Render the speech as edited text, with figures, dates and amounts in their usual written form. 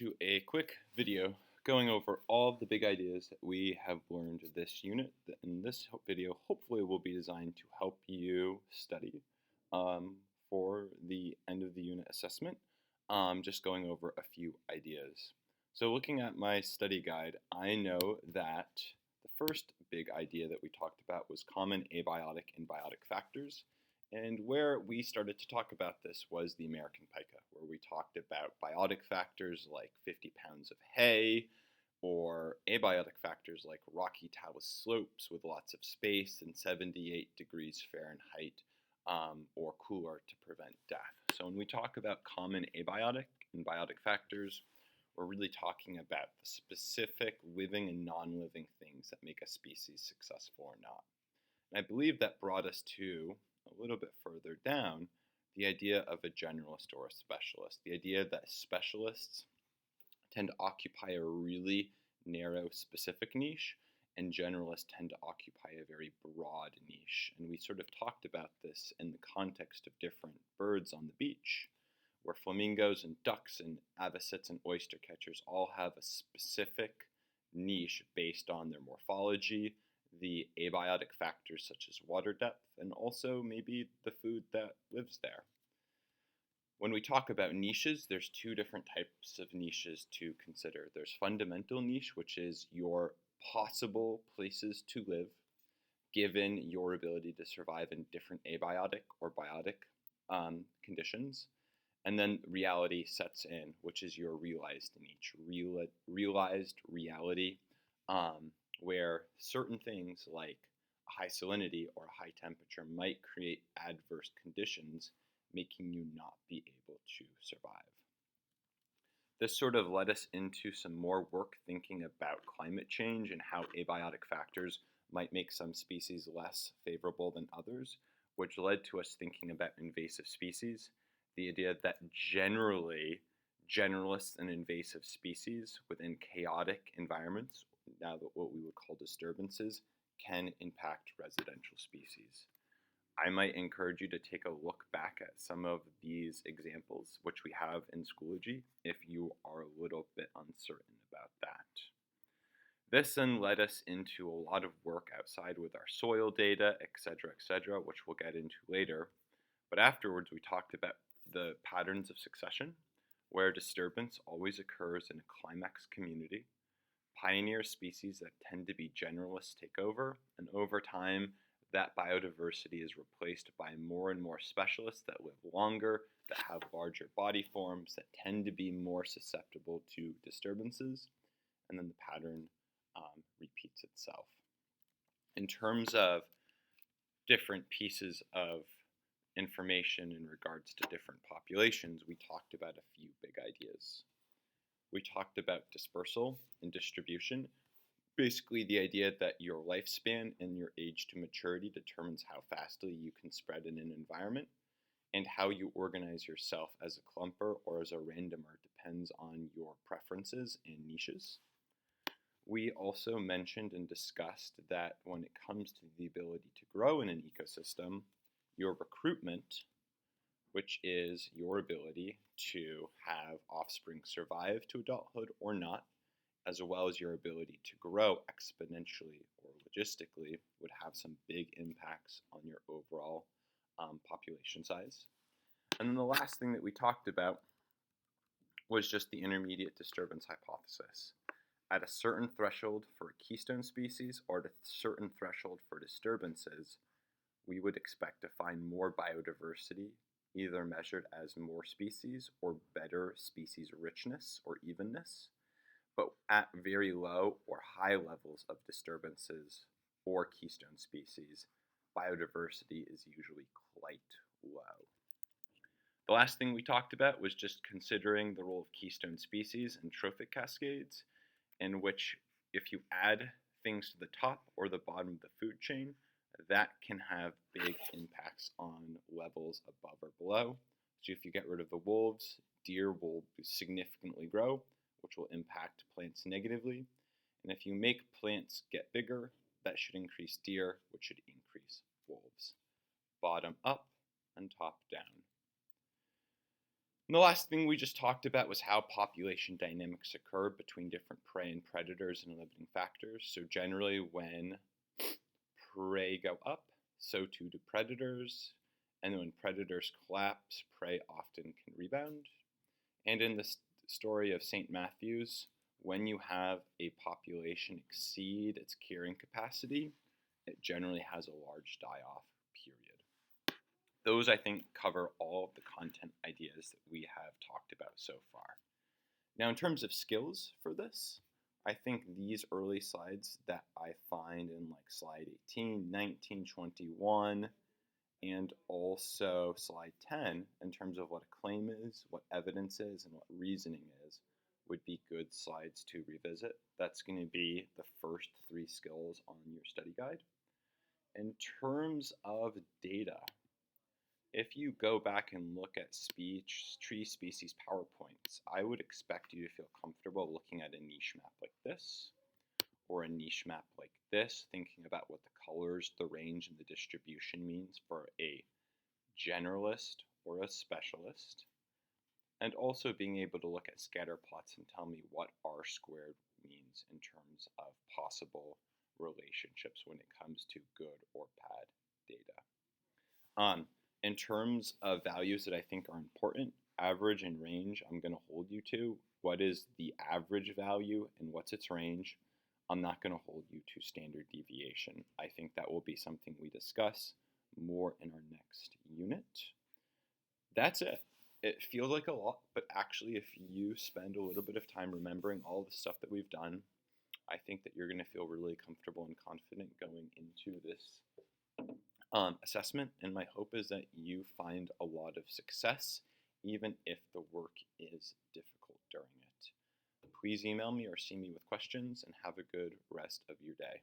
Do a quick video going over all the big ideas that we have learned this unit. In this video, hopefully, will be designed to help you study um, for the end of the unit assessment. Just going over a few ideas. So, looking at my study guide, I know that the first big idea that we talked about was common abiotic and biotic factors. And where we started to talk about this was the American pica, where we talked about biotic factors like 50 pounds of hay, or abiotic factors like rocky talus slopes with lots of space and 78 degrees Fahrenheit or cooler to prevent death. So when we talk about common abiotic and biotic factors, we're really talking about the specific living and non-living things that make a species successful or not. And I believe that brought us to a little bit further down the idea of a generalist or a specialist. The idea that specialists tend to occupy a really narrow specific niche, and generalists tend to occupy a very broad niche. And we sort of talked about this in the context of different birds on the beach, where flamingos and ducks and avocets and oyster catchers all have a specific niche based on their morphology, the abiotic factors such as water depth, and also maybe the food that lives there. When we talk about niches, there's two different types of niches to consider. There's fundamental niche, which is your possible places to live given your ability to survive in different abiotic or biotic conditions. And then reality sets in, which is your realized niche, realized reality, where certain things like a high salinity or a high temperature might create adverse conditions, making you not be able to survive. This sort of led us into some more work thinking about climate change and how abiotic factors might make some species less favorable than others, which led to us thinking about invasive species. The idea that generally generalists and invasive species within chaotic environments, now that what we would call disturbances, can impact residential species. I might encourage you to take a look back at some of these examples, which we have in Schoology, if you are a little bit uncertain about that. This then led us into a lot of work outside with our soil data, etc., which we'll get into later. But afterwards, we talked about the patterns of succession, where disturbance always occurs in a climax community. Pioneer species that tend to be generalists take over, and over time, that biodiversity is replaced by more and more specialists that live longer, that have larger body forms, that tend to be more susceptible to disturbances, and then the pattern repeats itself. In terms of different pieces of information in regards to different populations, we talked about a few big ideas. We talked about dispersal and distribution, basically the idea that your lifespan and your age to maturity determines how fastly you can spread in an environment, and how you organize yourself as a clumper or as a randomer depends on your preferences and niches. We also mentioned and discussed that when it comes to the ability to grow in an ecosystem, your recruitment, which is your ability to have offspring survive to adulthood or not, as well as your ability to grow exponentially or logistically, would have some big impacts on your overall population size. And then the last thing that we talked about was just the intermediate disturbance hypothesis. At a certain threshold for a keystone species or at a certain threshold for disturbances, we would expect to find more biodiversity, either measured as more species or better species richness or evenness. But at very low or high levels of disturbances or keystone species, biodiversity is usually quite low. The last thing we talked about was just considering the role of keystone species and trophic cascades, in which if you add things to the top or the bottom of the food chain, that can have big impacts on levels above or below. So if you get rid of the wolves, deer will significantly grow, which will impact plants negatively. And if you make plants get bigger, that should increase deer, which should increase wolves. Bottom up and top down. And the last thing we just talked about was how population dynamics occur between different prey and predators and limiting factors. So generally when prey go up, so too do predators. And when predators collapse, prey often can rebound. And in the story of St. Matthew's, when you have a population exceed its carrying capacity, it generally has a large die-off period. Those, I think, cover all of the content ideas that we have talked about so far. Now, in terms of skills for this, I think these early slides that I find in like slide 18, 19, 21, and also slide 10 in terms of what a claim is, what evidence is, and what reasoning is would be good slides to revisit. That's going to be the first 3 skills on your study guide. In terms of data, if you go back and look at tree species PowerPoints, I would expect you to feel comfortable looking at a niche map like this, or a niche map like this, thinking about what the colors, the range, and the distribution means for a generalist or a specialist, and also being able to look at scatter plots and tell me what R squared means in terms of possible relationships when it comes to good or bad data. In terms of values that I think are important, average and range, I'm going to hold you to. What is the average value and what's its range? I'm not going to hold you to standard deviation. I think that will be something we discuss more in our next unit. That's it. It feels like a lot, but actually if you spend a little bit of time remembering all the stuff that we've done, I think that you're going to feel really comfortable and confident going into this assessment, and my hope is that you find a lot of success, even if the work is difficult during it. Please email me or see me with questions, and have a good rest of your day.